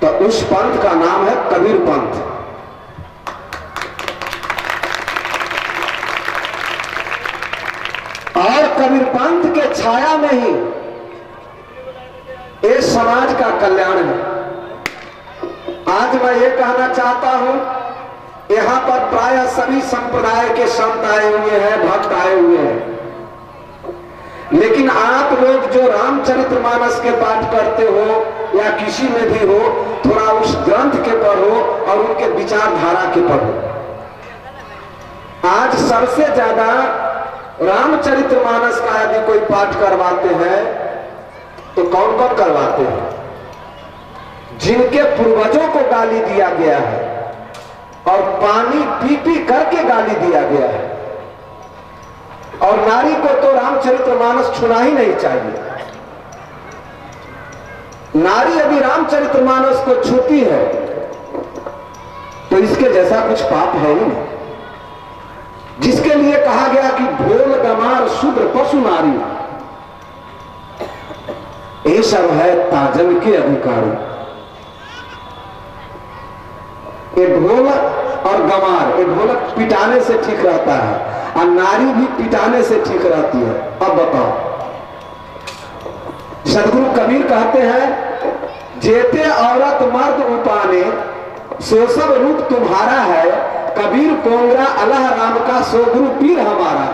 तो उस पंथ का नाम है कबीर पंथ। और कबीर पंथ के छाया में ही इस समाज का कल्याण है। आज मैं ये कहना चाहता हूं, यहां पर प्राय सभी संप्रदाय के संत आए हुए हैं, भक्त आए हुए हैं, लेकिन आप लोग जो रामचरितमानस के पाठ करते हो या किसी में भी हो, थोड़ा उस ग्रंथ के पढ़ो और उनके विचारधारा के पढ़ो। आज सबसे ज्यादा रामचरितमानस का यदि कोई पाठ करवाते हैं तो कौन कौन करवाते हैं? जिनके पूर्वजों को गाली दिया गया है और पानी पी पी करके गाली दिया गया है। और नारी को तो रामचरितमानस छूना ही नहीं चाहिए। नारी यदि रामचरितमानस को छूती है तो इसके जैसा कुछ पाप है ही नहीं, जिसके लिए कहा गया कि भोल गमार शूद्र पशु नारी ये सब है ताजन के अधिकारी। ये ढोल और गमार, ये ढोलक पिटाने से ठीक रहता है और नारी भी पिटाने से ठीक रहती है। अब बताओ, सदगुरु कबीर कहते हैं, जेते औरत मर्द उपाने सो सब रूप तुम्हारा है, कबीर कोंगरा अल्लाह राम का सो गुरु पीर हमारा।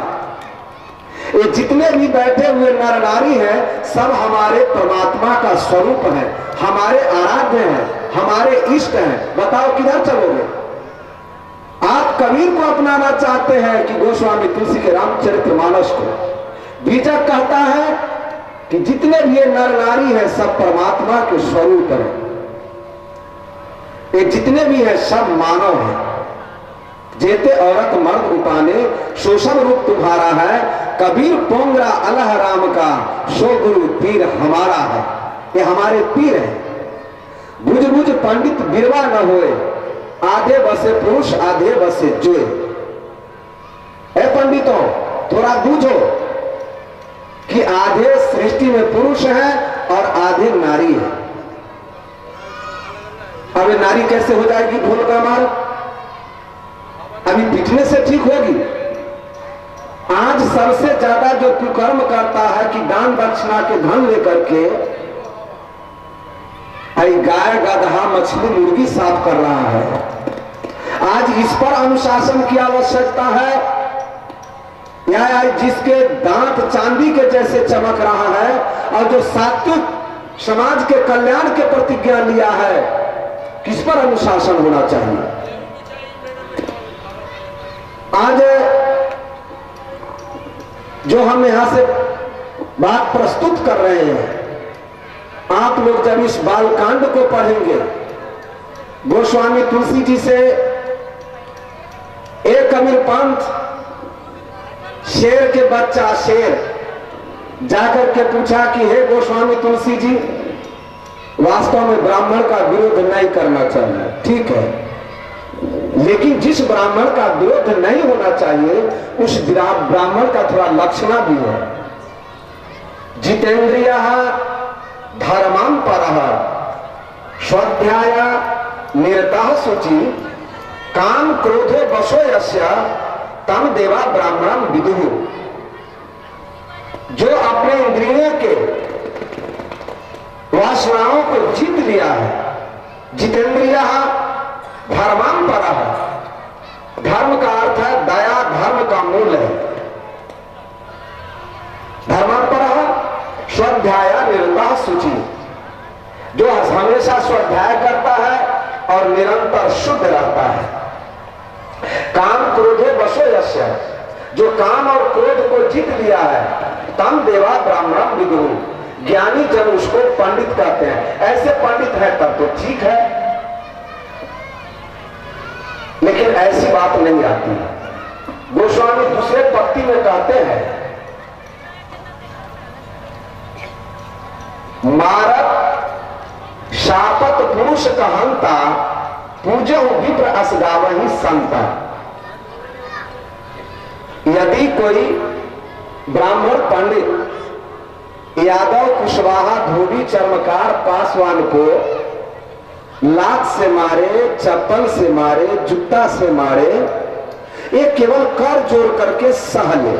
ये जितने भी बैठे हुए नर नारी हैं सब हमारे परमात्मा का स्वरूप है, हमारे आराध्य हैं, हमारे इष्ट हैं। बताओ किधर चलोगे? आप कबीर को अपनाना चाहते हैं कि गोस्वामी तुलसी के रामचरितमानस को? बीजक कहता है कि जितने भी ये नर नारी हैं सब परमात्मा के स्वरूप हैं, ये जितने भी हैं सब मानव हैं। जेते औरत मर्द उपाने सो सब रूप तुम्हारा है, कबीर पोंगरा अल्लाह राम का सो गुरु पीर हमारा है। ये हमारे पीर हैं। बुझ बुझ पंडित बिरवा न होए, आधे बसे पुरुष आधे बसे जोए। ए पंडितों, थोड़ा बूझो कि आधे सृष्टि में पुरुष है और आधे नारी है। अब ये नारी कैसे हो जाएगी ढोल का मार? अभी पिटने से ठीक होगी? आज सबसे ज्यादा जो कुकर्म करता है कि दान दक्षिणा के धन लेकर के गाय गधा मछली मुर्गी साफ कर रहा है। आज इस पर अनुशासन की आवश्यकता है। या जिसके दांत चांदी के जैसे चमक रहा है और जो सात्विक समाज के कल्याण के प्रतिज्ञा लिया है, किस पर अनुशासन होना चाहिए? आज जो हम यहां से बात प्रस्तुत कर रहे हैं, आप लोग जब इस बालकांड को पढ़ेंगे, गोस्वामी तुलसी जी से एक कबीर पंथ शेर के बच्चा शेर जाकर के पूछा कि हे गोस्वामी तुलसी जी, वास्तव में ब्राह्मण का विरोध नहीं करना चाहिए, ठीक है, लेकिन जिस ब्राह्मण का विरोध नहीं होना चाहिए उस ब्राह्मण का थोड़ा लक्षण भी है। जितेंद्रिय धर्मं परः स्वाध्याय निरतः शुचि काम क्रोधो वशो यस्य तम देवा ब्राह्मणं विदुः। जो अपने इंद्रियों के वासनाओं को जीत लिया है, जितेंद्रिय धर्मं परः, धर्म का अर्थ है दया, धर्म का मूल है। धर्मं परः स्वाध्याय निरतः शुचि, जो हमेशा स्वाध्याय करता है और निरंतर शुद्ध रहता है। काम क्रोधे वशो यस्य, जो काम और क्रोध को जीत लिया है, तम देवा ब्राह्मणं विदुः, ज्ञानी जन उसको पंडित कहते हैं। ऐसे पंडित है तब तो ठीक है, लेकिन ऐसी बात नहीं आती। गोस्वामी दूसरे पंक्ति में कहते हैं, मारत शापत पुरुष कहंता पूजो विप्र असगावहि संता। यदि कोई ब्राह्मण पंडित यादव कुशवाहा धोबी चर्मकार पासवान को लात से मारे, चप्पल से मारे, जूता से मारे, ये केवल कर जोड़ करके सह ले।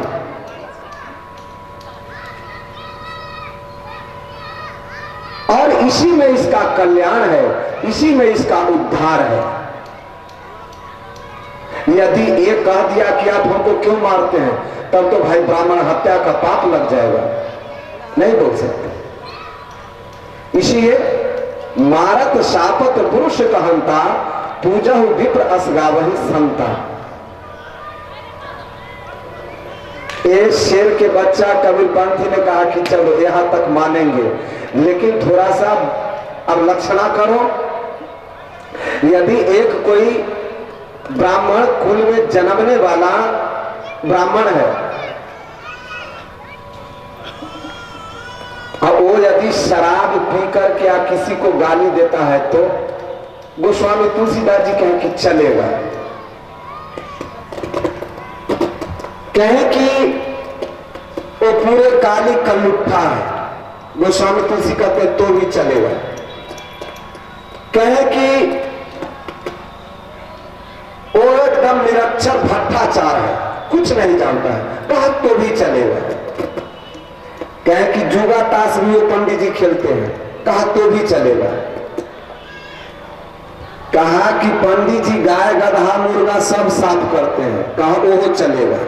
और इसी में इसका कल्याण है, इसी में इसका उद्धार है। यदि एक कह दिया कि आप हमको क्यों मारते हैं, तब तो भाई ब्राह्मण हत्या का पाप लग जाएगा, नहीं बोल सकते। इसलिए मारत शापत पुरुष कहंता, पूजहु विप्र असगावहि संता। एक शेर के बच्चा कबीरपंथी ने कहा कि चलो यहां तक मानेंगे, लेकिन थोड़ा सा अब लक्षणा करो। यदि एक कोई ब्राह्मण कुल में जन्मने वाला ब्राह्मण है और वो यदि शराब पी करके या किसी को गाली देता है, तो गोस्वामी तुलसीदास जी कहें कि चलेगा। कहें कि वो पूरे काली कलुट्ठा है, गोस्वामी तुलसी कहते तो भी चलेगा। कहें कि वो एकदम निरक्षर भट्टाचार है, कुछ नहीं जानता है, कहा तो भी चलेगा। कहें कि जुआ ताश भी वो पंडित जी खेलते हैं, कहा तो भी चलेगा। कहा कि पंडित जी गाय गधा मुर्गा सब साफ करते हैं, कहा वो चलेगा।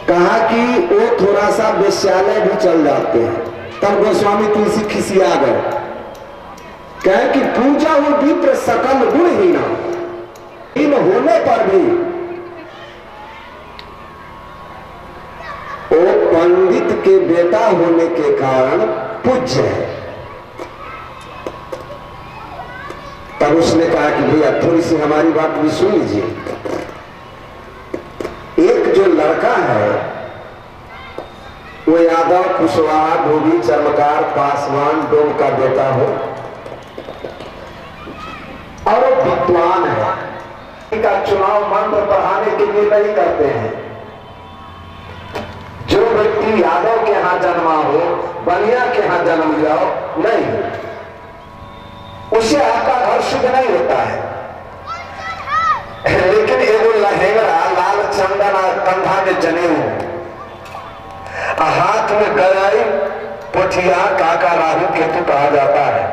कहा कि वो थोड़ा सा वेश्यालय भी चल जाते हैं, तब गोस्वामी तुलसी खिसिया गए। कहे कि पूजा वो विप्र सकल गुणहीना, इन होने पर भी वो पंडित के बेटा होने के कारण पूज्य है। तब उसने कहा कि भैया थोड़ी सी हमारी बात भी सुन लीजिए। एक जो लड़का है वो यादव कुशवाहा धोबी चर्मकार पासवान डोम का बेटा हो और वो विद्वान है, का चुनाव मंत्र बढ़ाने के लिए नहीं करते हैं। जो व्यक्ति यादव के यहां जन्मा हो, बनिया के यहां जन्म लिया हो, नहीं, उसे आपका घर शुद्ध नहीं होता है। लेकिन एगो लहेंगड़ा लाल चंदन कंधा में जनेऊ, हाथ में गराई पोठिया काका राहु केतु कहा जाता है।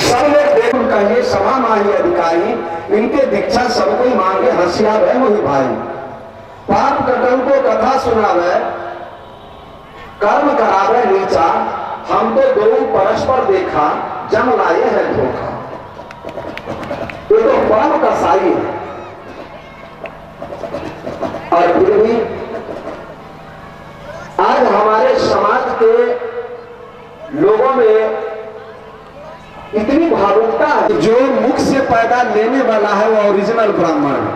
सब लोग देखो कहिए सभा माही अधिकारी, इनके दीक्षा सबको ही मांगे हंसिया है वही भाई। पाप कटन को कथा सुनावे, कर्म करावे नीचा, हम तो दो परस्पर देखा, जम लाए है धोखा। ये तो परम कसाई है। और फिर भी आज हमारे समाज के लोगों में इतनी भावुकता है, जो मुख से पैदा लेने वाला है वो ओरिजिनल ब्राह्मण है।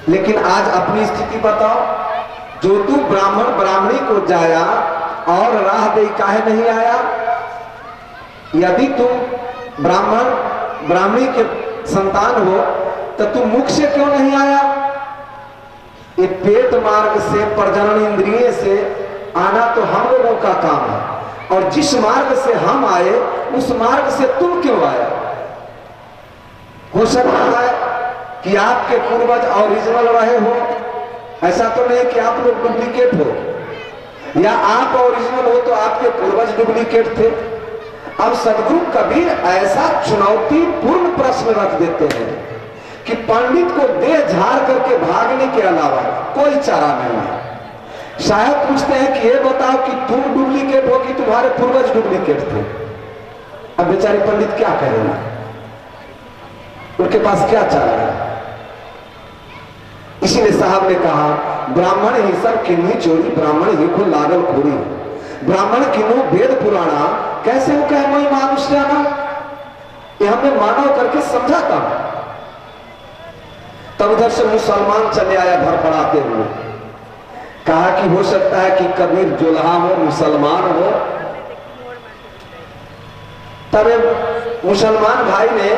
लेकिन आज अपनी स्थिति बताओ, जो तू ब्राह्मण ब्राह्मणी को जाया और राह दे काहे नहीं आया? यदि तुम ब्राह्मण ब्राह्मणी के संतान हो तो तुम मुख से क्यों नहीं आया? ये पेट मार्ग से प्रजनन इंद्रिय से आना तो हम लोगों का काम है, और जिस मार्ग से हम आए उस मार्ग से तुम क्यों आया? हो सकता है कि आपके पूर्वज ओरिजिनल रहे हो, ऐसा तो नहीं कि आप लोग डुप्लीकेट हो, या आप ओरिजिनल हो तो आपके पूर्वज डुप्लीकेट थे। अब सदगुरु कबीर ऐसा चुनौतीपूर्ण प्रश्न रख देते हैं कि पंडित को देह झाड़ करके भागने के अलावा कोई चारा नहीं है। शायद पूछते हैं कि ये बताओ कि तुम डुप्लीकेट हो कि तुम्हारे पूर्वज डुप्लीकेट थे। अब बेचारे पंडित क्या करेंगे, उनके पास क्या चारा है? इसीलिए साहब ने कहा, ब्राह्मण ही सब किन्हीं चोरी, ब्राह्मण ही को लागल खोरी। ब्राह्मण किन्हों वेद पुराना, कैसे हो कहे मैं मानुष जाना? ये हमने मानव करके समझा था। तब उधर से मुसलमान चले आया भरपड़ाते हुए, कहा कि हो सकता है कि कबीर जुल्हा हो, मुसलमान हो। तब मुसलमान भाई ने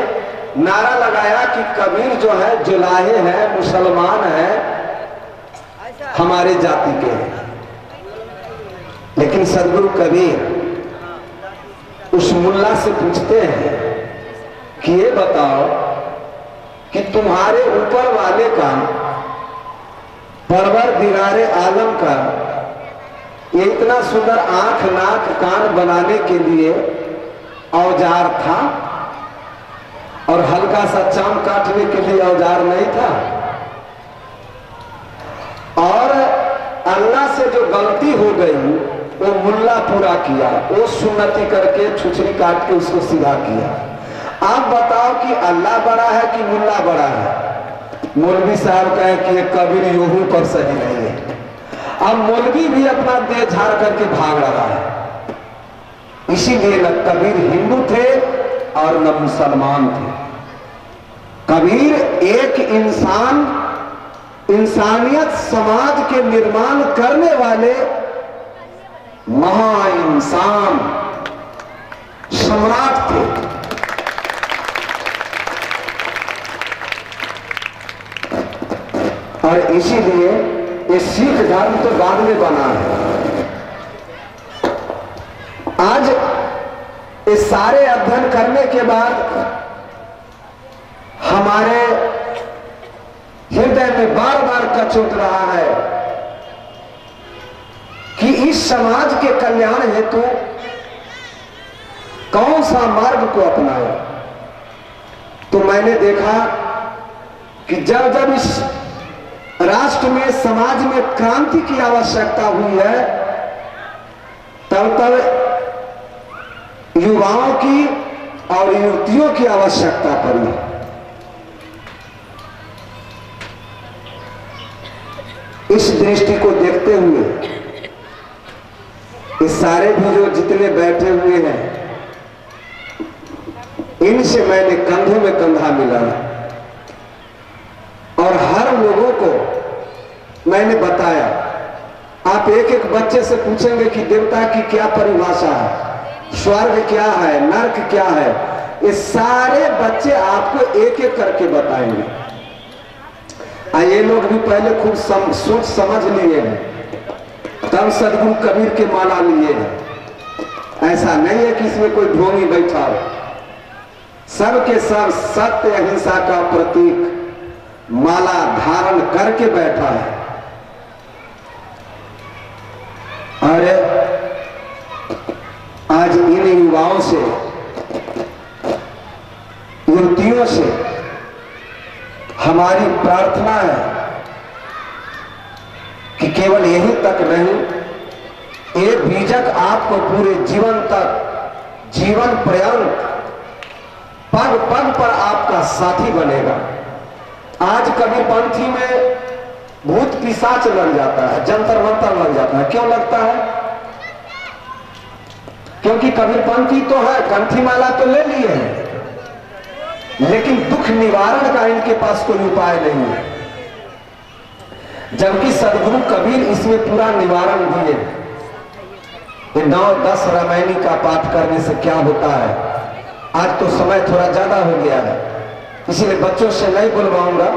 नारा लगाया कि कबीर जो है जुलाहे है, मुसलमान है, हमारे जाति के हैं। लेकिन सदगुरु कबीर उस मुल्ला से पूछते हैं कि ये बताओ कि तुम्हारे ऊपर वाले का, परवरदिगारे आलम का, ये इतना सुंदर आंख नाक कान बनाने के लिए औजार था और हल्का सा चाम काटने के लिए औजार नहीं था? और अल्लाह से जो गलती हो गई वो मुल्ला पूरा किया, वो सुन्नती करके छुछरी काट के उसको सीधा किया। आप बताओ कि अल्लाह बड़ा है कि मुल्ला बड़ा है? मौलवी साहब कहे कि ये कबीर यूं पर सही नहीं है। अब मौलवी भी अपना देह झाड़ करके भाग रहा है। इसीलिए न कबीर हिंदू थे और न मुसलमान थे। कबीर एक इंसान, इंसानियत समाज के निर्माण करने वाले महा इंसान सम्राट थे। और इसीलिए ये सिख धर्म तो बाद में बना है। आज इस सारे अध्ययन करने के बाद हमारे हृदय में बार बार कचोट रहा है कि इस समाज के कल्याण हेतु कौन सा मार्ग को अपनाए। तो मैंने देखा कि जब जब इस राष्ट्र में, समाज में क्रांति की आवश्यकता हुई है, तब तब युवाओं की और युवतियों की आवश्यकता पड़ी। इस दृष्टि को देखते हुए ये सारे भी जो जितने बैठे हुए हैं, इनसे मैंने कंधे में कंधा मिलाया और हर लोगों को मैंने बताया। आप एक एक बच्चे से पूछेंगे कि देवता की क्या परिभाषा है, स्वर्ग क्या है, नरक क्या है, ये सारे बच्चे आपको एक एक करके बताएंगे। ये लोग भी पहले खूब सोच समझ लिए हैं, तब सदगुरु कबीर के माला लिए हैं। ऐसा नहीं है कि इसमें कोई ढोंगी बैठा हो। सबके सब सत्य अहिंसा का प्रतीक माला धारण करके बैठा है। और आज इन युवाओं से, युवतियों से हमारी प्रार्थना है कि केवल यही तक नहीं, ये बीजक आपको पूरे जीवन तक, जीवन पर्यंत पग पग पर आपका साथी बनेगा। आज कबीरपंथी में भूत पिशाच लग जाता है, जंतर मंतर लग जाता है। क्यों लगता है? क्योंकि कबीरपंथी तो है, कंठी माला तो ले लिए हैं, लेकिन दुख निवारण का इनके पास कोई उपाय नहीं है। जबकि सदगुरु कबीर इसमें पूरा निवारण दिए। 9-10 रामायणी का पाठ करने से क्या होता है? आज तो समय थोड़ा ज्यादा हो गया है, इसीलिए बच्चों से नहीं बुलवाऊंगा,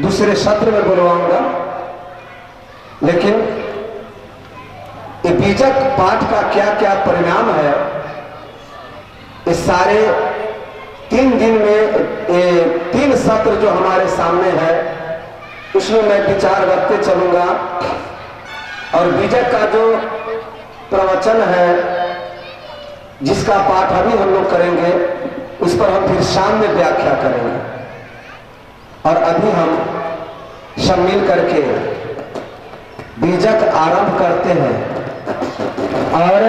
दूसरे सत्र में बुलवाऊंगा। लेकिन ये बीजक पाठ का क्या क्या परिणाम है, इस सारे 3 दिन में 3 सत्र जो हमारे सामने है, उसमें मैं विचार रखते चलूंगा। और बीजक का जो प्रवचन है, जिसका पाठ अभी हम लोग करेंगे, उस पर हम फिर शाम में व्याख्या करेंगे। और अभी हम सब मिल करके बीजक आरंभ करते हैं। और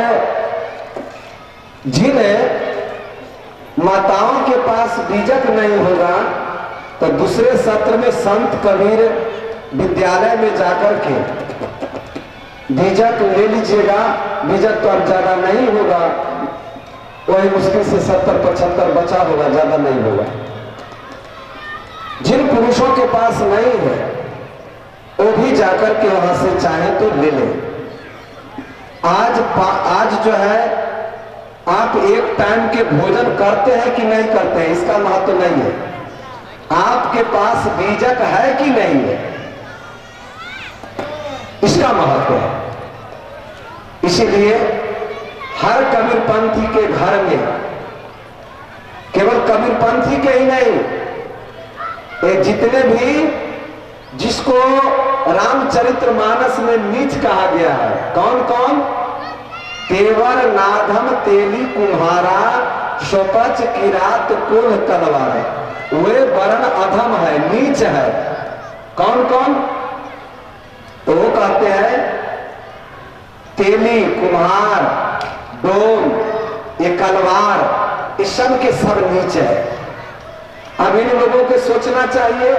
जिन माताओं के पास बीजक नहीं होगा, तो दूसरे सत्र में संत कबीर विद्यालय में जाकर के बीजक ले लीजिएगा। बीजक तो अब ज्यादा नहीं होगा, वही मुश्किल से 70-75 बचा होगा, ज्यादा नहीं होगा। जिन पुरुषों के पास नहीं है, वो भी जाकर के वहां से चाहे तो ले ले। आज जो है, आप एक टाइम के भोजन करते हैं कि नहीं करते हैं, इसका महत्व नहीं है। आपके पास बीजक है कि नहीं है, इसका महत्व है। इसीलिए हर कबीरपंथी के घर में, केवल कबीरपंथी के ही नहीं, ये जितने भी जिसको रामचरितमानस में नीच कहा गया है, कौन कौन? तेवर नाधम तेली कुम्हारा शोपच किरात कुल तलवार, वे वर्ण अधम है, नीच है। कौन कौन? तो वो कहते हैं तेली, कुम्हार, डोम, ये कलवार, ये सब के सब नीच है। अब इन लोगों को सोचना चाहिए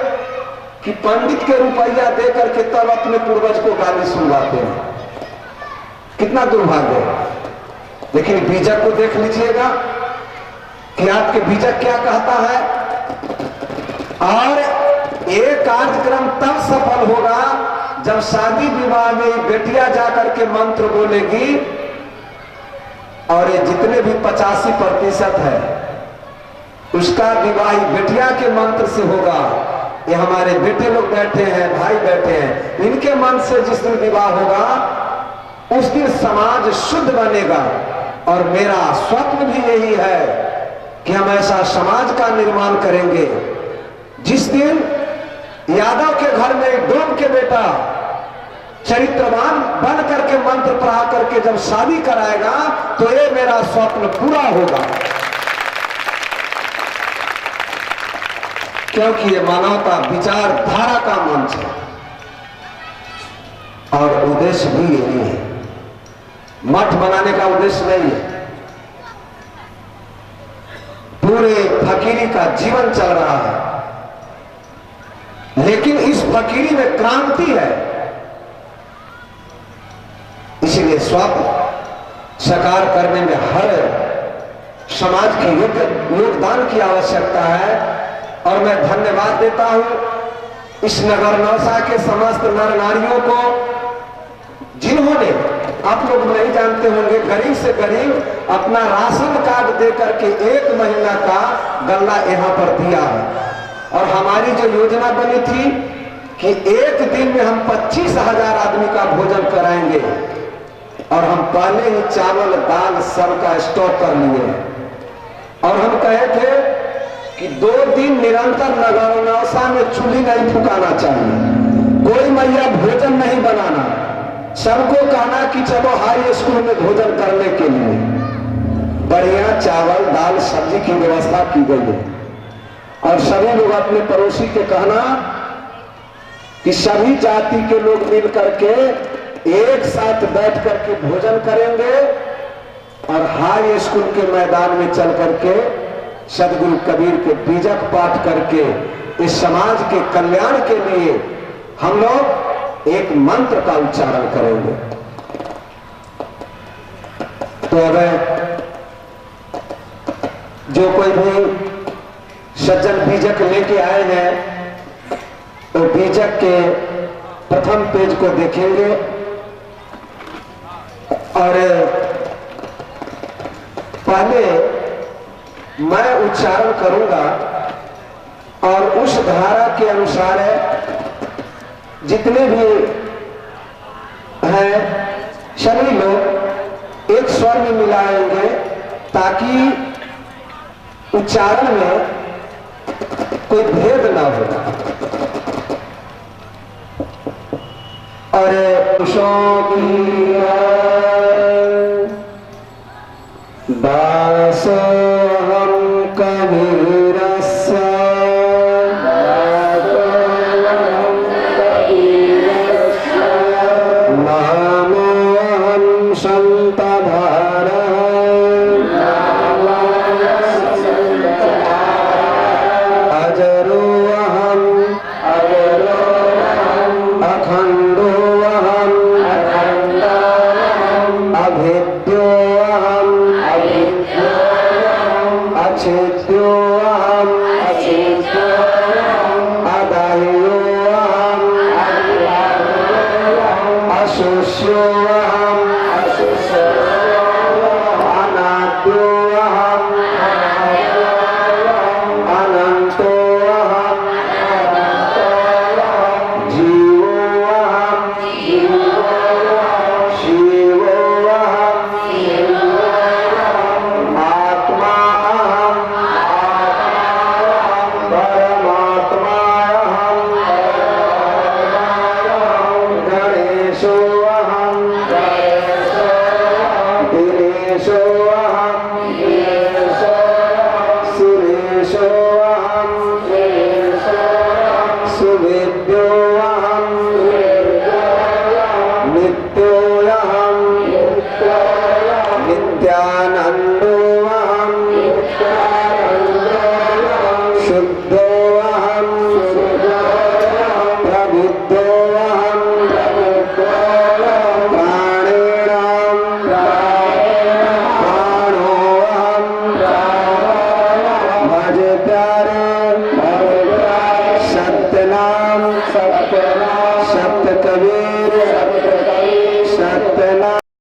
कि पंडित के रुपया दे करके तब अपने पूर्वज को गाली सुनवाते हैं, कितना दुर्भाग्य है। लेकिन बीजक को देख लीजिएगा कि आपके बीजक क्या कहता है। और ये कार्यक्रम तब सफल होगा जब शादी विवाह में बेटियां जाकर के मंत्र बोलेगी, और ये जितने भी 85% है उसका विवाह बेटिया के मंत्र से होगा। ये हमारे बेटे लोग बैठे हैं, भाई बैठे हैं, इनके मन से जिस दिन विवाह होगा उस दिन समाज शुद्ध बनेगा। और मेरा स्वप्न भी यही है कि हम ऐसा समाज का निर्माण करेंगे जिस दिन यादव के घर में डोम के बेटा चरित्रवान बन करके मंत्र पढ़ा करके जब शादी कराएगा तो ये मेरा स्वप्न पूरा होगा। क्योंकि ये मानवता विचारधारा का मंच है और उद्देश्य भी यही है, मठ बनाने का उद्देश्य नहीं है। पूरे फकीरी का जीवन चल रहा है, लेकिन इस फकीरी में क्रांति है। इसलिए स्वप्न साकार करने में हर समाज के योगदान की आवश्यकता है। और मैं धन्यवाद देता हूं इस नगर नौसा के समस्त नर नारियों को, जिन्होंने, आप लोग नहीं जानते होंगे, गरीब से गरीब अपना राशन कार्ड दे करके 1 महीना का गल्ला यहाँ पर दिया है। और हमारी जो योजना बनी थी कि एक दिन में हम 25,000 आदमी का भोजन कराएंगे, और हम पहले ही चावल दाल सब का स्टॉक कर लिए। और हम कहे थे कि 2 दिन निरंतर नगर नौसा में चूल्ही नहीं फुकाना चाहिए, कोई मैया भोजन नहीं बनाना, सबको कहना कि चलो हाई स्कूल में भोजन करने के लिए बढ़िया चावल दाल सब्जी की व्यवस्था की गई है। और सभी लोग अपने पड़ोसी के कहना कि सभी जाति के लोग मिल करके एक साथ बैठ करके भोजन करेंगे और हाई स्कूल के मैदान में चल करके सदगुरु कबीर के बीजक पाठ करके इस समाज के कल्याण के लिए हम लोग एक मंत्र का उच्चारण करेंगे। तो अगर जो कोई भी सज्जन बीजक लेके आए हैं तो बीजक के प्रथम पेज को देखेंगे और पहले मैं उच्चारण करूंगा और उस धारा के अनुसार जितने भी हैं सभी लोग एक स्वर में मिलाएंगे ताकि उच्चारण में कोई भेद ना हो। और बासो